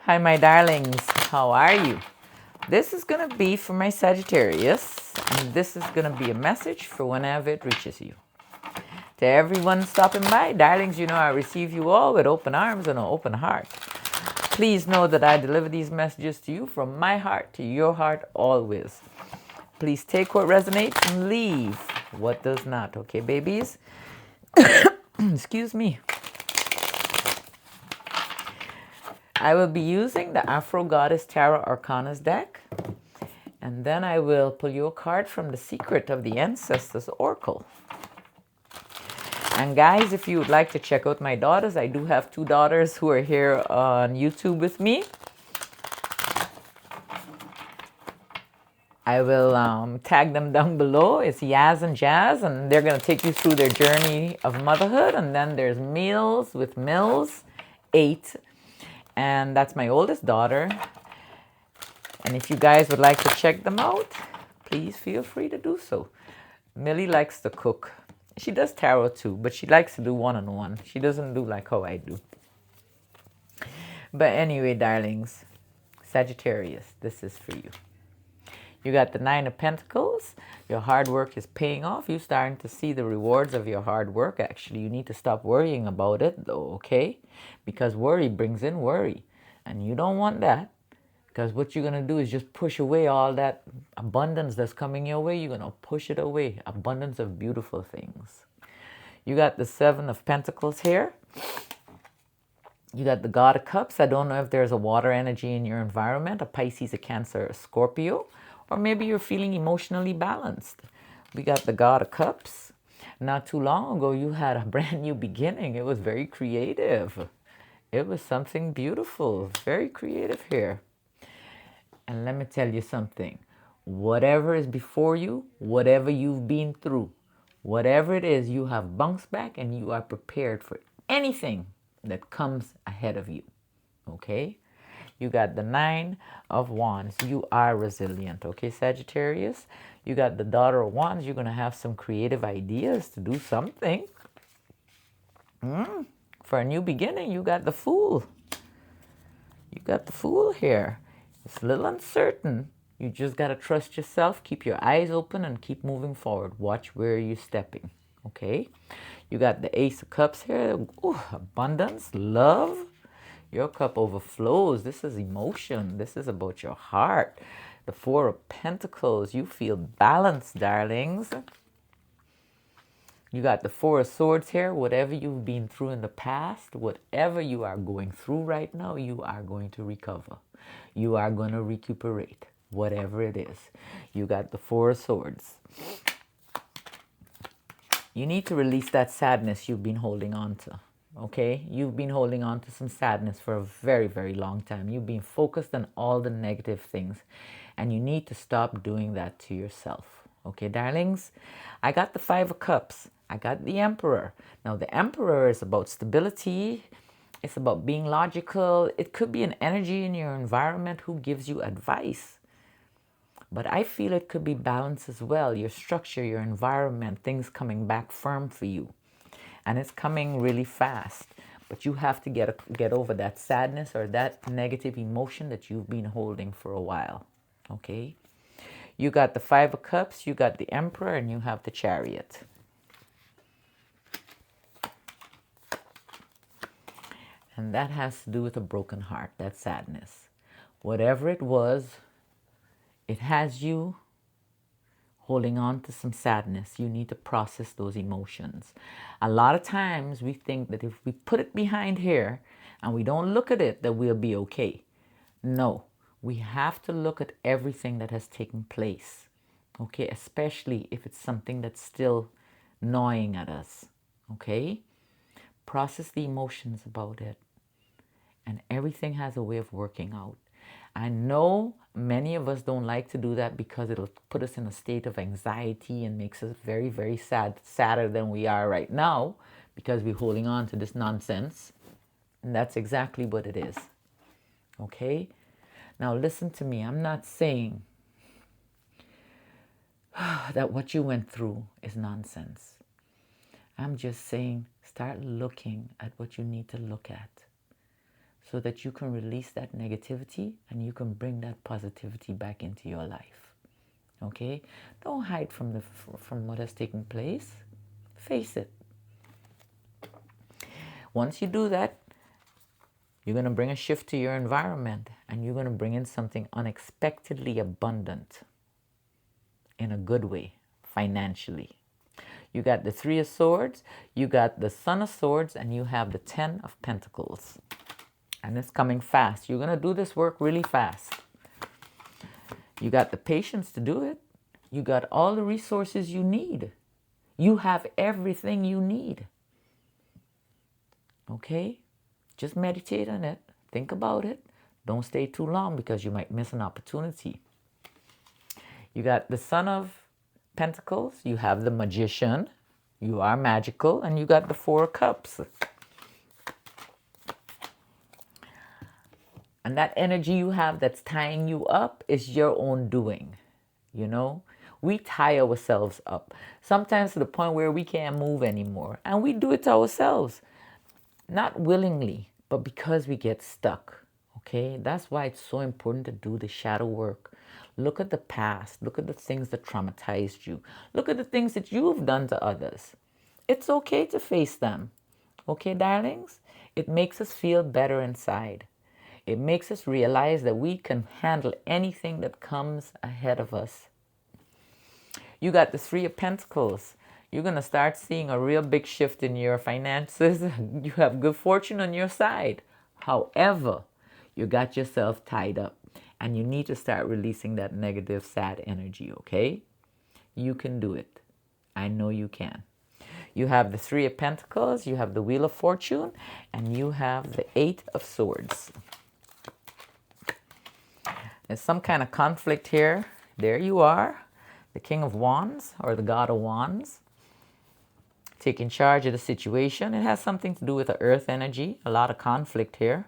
Hi, my darlings. How are you? This is going to be for my Sagittarius, and this is going to be a message for whenever it reaches you. To everyone stopping by, darlings, you know I receive you all with open arms and an open heart. Please know that I deliver these messages to you from my heart to your heart always. Please take what resonates and leave what does not, okay, babies? Excuse me. I will be using the Afro Goddess Tarot Arcanas deck. And then I will pull you a card from the Secret of the Ancestors Oracle. And guys, if you would like to check out my daughters, I do have two daughters who are here on YouTube with me. I will tag them down below. It's Yaz and Jazz, and they're going to take you through their journey of motherhood. And then there's Meals with Mills, 8. And that's my oldest daughter. And if you guys would like to check them out, please feel free to do so. Millie likes to cook. She does tarot too, but she likes to do one-on-one. She doesn't do like how I do. But anyway, darlings, Sagittarius, this is for you. You got the 9 of Pentacles. Your hard work is paying off. You're starting to see the rewards of your hard work. Actually, you need to stop worrying about it though, okay? Because worry brings in worry. And you don't want that. Because what you're going to do is just push away all that abundance that's coming your way. You're going to push it away. Abundance of beautiful things. You got the 7 of Pentacles here. You got the God of Cups. I don't know if there's a water energy in your environment, a Pisces, a Cancer, a Scorpio. Or maybe you're feeling emotionally balanced. We got the God of Cups. Not too long ago, you had a brand new beginning. It was very creative. It was something beautiful. Very creative here. And let me tell you something. Whatever is before you, whatever you've been through, whatever it is, you have bounced back and you are prepared for anything that comes ahead of you. Okay? You got the 9 of Wands. You are resilient. Okay, Sagittarius? You got the Daughter of Wands. You're going to have some creative ideas to do something. For a new beginning, you got the Fool. You got the Fool here. It's a little uncertain. You just got to trust yourself. Keep your eyes open and keep moving forward. Watch where you're stepping. Okay? You got the Ace of Cups here. Ooh, abundance, love. Your cup overflows. This is emotion. This is about your heart. The 4 of Pentacles. You feel balanced, darlings. You got the 4 of Swords here. Whatever you've been through in the past, whatever you are going through right now, you are going to recover. You are going to recuperate, whatever it is. You got the 4 of Swords. You need to release that sadness you've been holding on to. Okay? You've been holding on to some sadness for a very, very long time. You've been focused on all the negative things. And you need to stop doing that to yourself. Okay, darlings? I got the 5 of Cups. I got the Emperor. Now, the Emperor is about stability. It's about being logical. It could be an energy in your environment who gives you advice. But I feel it could be balance as well. Your structure, your environment, things coming back firm for you. And it's coming really fast. But you have to get over that sadness or that negative emotion that you've been holding for a while. Okay? You got the 5 of Cups, you got the Emperor, and you have the Chariot. And that has to do with a broken heart, that sadness. Whatever it was, it has you holding on to some sadness. You need to process those emotions. A lot of times we think that if we put it behind here and we don't look at it, that we'll be okay. No, we have to look at everything that has taken place. Okay, especially if it's something that's still gnawing at us. Okay? Process the emotions about it. And everything has a way of working out. I know many of us don't like to do that because it'll put us in a state of anxiety and makes us very, very sad, sadder than we are right now because we're holding on to this nonsense. And that's exactly what it is. Okay? Now listen to me. I'm not saying that what you went through is nonsense. I'm just saying start looking at what you need to look at. so that you can release that negativity and you can bring that positivity back into your life. Okay? Don't hide from what has taken place. Face it. Once you do that, you're going to bring a shift to your environment and you're going to bring in something unexpectedly abundant in a good way, financially. You got the Three of Swords, you got the Son of Swords, and you have the Ten of Pentacles. And it's coming fast. You're going to do this work really fast. You got the patience to do it. You got all the resources you need. You have everything you need. Okay? Just meditate on it. Think about it. Don't stay too long because you might miss an opportunity. You got the Son of Pentacles. You have the Magician. You are magical. And you got the Four of Cups. And that energy you have that's tying you up is your own doing. You know? We tie ourselves up. Sometimes to the point where we can't move anymore. And we do it to ourselves. Not willingly, but because we get stuck. Okay? That's why it's so important to do the shadow work. Look at the past. Look at the things that traumatized you. Look at the things that you've done to others. It's okay to face them. Okay, darlings? It makes us feel better inside. It makes us realize that we can handle anything that comes ahead of us. You got the Three of Pentacles. You're going to start seeing a real big shift in your finances. You have good fortune on your side. However, you got yourself tied up. And you need to start releasing that negative, sad energy, okay? You can do it. I know you can. You have the Three of Pentacles. You have the Wheel of Fortune. And you have the Eight of Swords. There's some kind of conflict here. There you are. The King of Wands or the God of Wands. Taking charge of the situation. It has something to do with the earth energy. A lot of conflict here.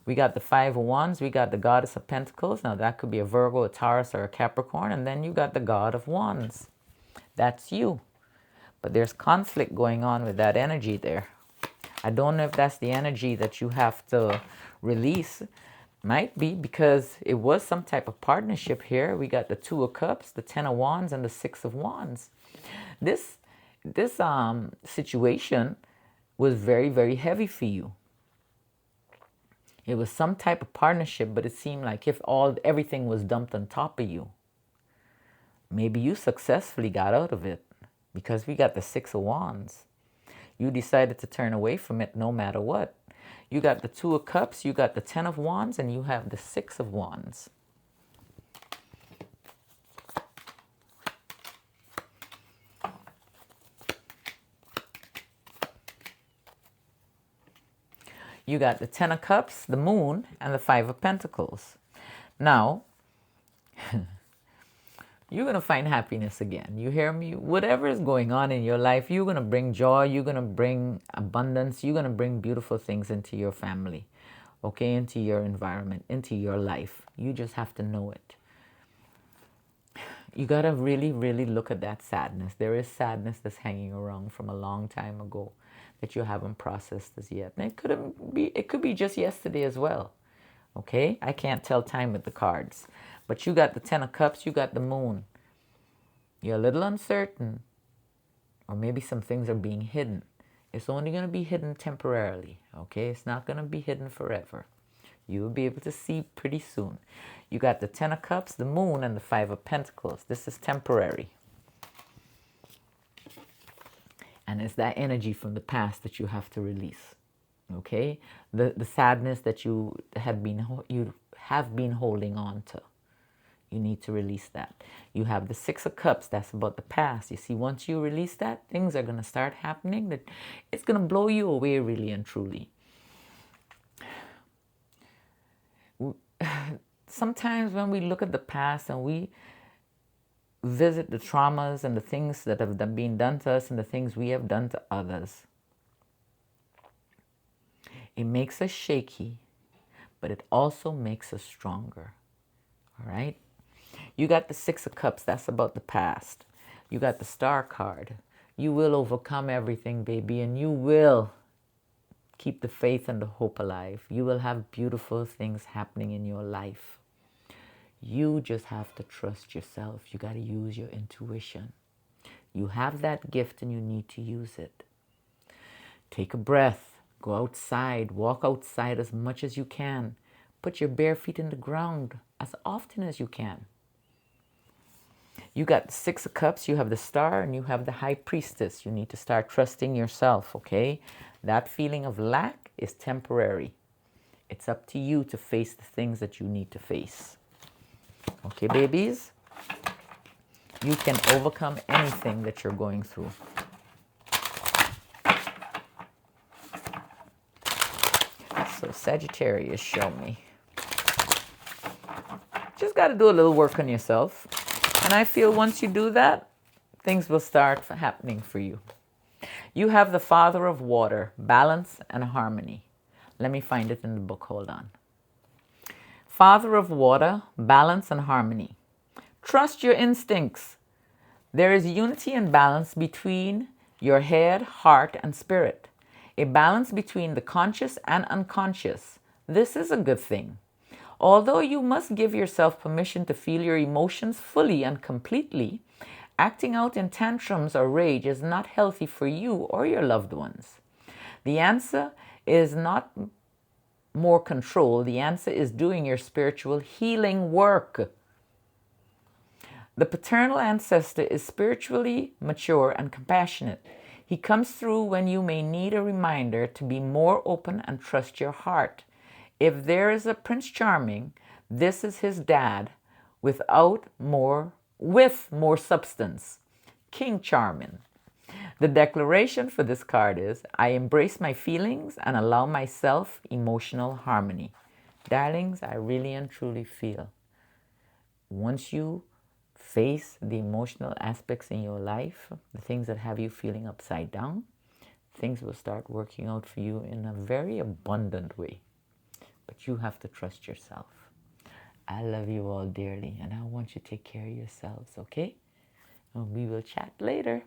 We got the Five of Wands. We got the Goddess of Pentacles. Now that could be a Virgo, a Taurus, or a Capricorn. And then you got the God of Wands. That's you. But there's conflict going on with that energy there. I don't know if that's the energy that you have to release. Might be because it was some type of partnership here. We got the Two of Cups, the Ten of Wands, and the Six of Wands. This situation was very, very heavy for you. It was some type of partnership, but it seemed like if everything was dumped on top of you. Maybe you successfully got out of it because we got the Six of Wands. You decided to turn away from it no matter what. You got the Two of Cups, you got the Ten of Wands, and you have the Six of Wands. You got the Ten of Cups, the Moon, and the Five of Pentacles. Now, you're going to find happiness again. You hear me? Whatever is going on in your life, you're going to bring joy. You're going to bring abundance. You're going to bring beautiful things into your family, okay? Into your environment, into your life. You just have to know it. You got to really, really look at that sadness. There is sadness that's hanging around from a long time ago that you haven't processed as yet. And it could be just yesterday as well. Okay? I can't tell time with the cards. But you got the Ten of Cups, you got the Moon. You're a little uncertain. Or maybe some things are being hidden. It's only going to be hidden temporarily. Okay? It's not going to be hidden forever. You will be able to see pretty soon. You got the Ten of Cups, the Moon, and the Five of Pentacles. This is temporary. And it's that energy from the past that you have to release. Okay? The sadness that you have been holding on to. You need to release that. You have the Six of Cups. That's about the past. You see, once you release that, things are going to start happening. That it's going to blow you away really and truly. Sometimes when we look at the past and we visit the traumas and the things that have been done to us and the things we have done to others, it makes us shaky, but it also makes us stronger. All right? You got the Six of Cups. That's about the past. You got the Star card. You will overcome everything, baby, and you will Keep the faith and the hope alive. You will have beautiful things happening in your life. You just have to trust yourself. You got to use your intuition. You have that gift and you need to use it. Take a breath. Go outside. Walk outside as much as you can. Put your bare feet in the ground as often as you can. You got the Six of Cups, you have the Star, and you have the High Priestess. You need to start trusting yourself, okay? That feeling of lack is temporary. It's up to you to face the things that you need to face. Okay, babies? You can overcome anything that you're going through. So Sagittarius, show me. Just got to do a little work on yourself. And I feel once you do that, things will start happening for you. You have the Father of Water, balance and harmony. Let me find it in the book. Hold on. Father of Water, balance and harmony. Trust your instincts. There is unity and balance between your head, heart, and spirit. A balance between the conscious and unconscious. This is a good thing. Although you must give yourself permission to feel your emotions fully and completely, acting out in tantrums or rage is not healthy for you or your loved ones. The answer is not more control. The answer is doing your spiritual healing work. The paternal ancestor is spiritually mature and compassionate. He comes through when you may need a reminder to be more open and trust your heart. If there is a Prince Charming, this is his dad with more substance. King Charming. The declaration for this card is, I embrace my feelings and allow myself emotional harmony. Darlings, I really and truly feel once you face the emotional aspects in your life, the things that have you feeling upside down, things will start working out for you in a very abundant way. But you have to trust yourself. I love you all dearly, and I want you to take care of yourselves, okay? And we will chat later.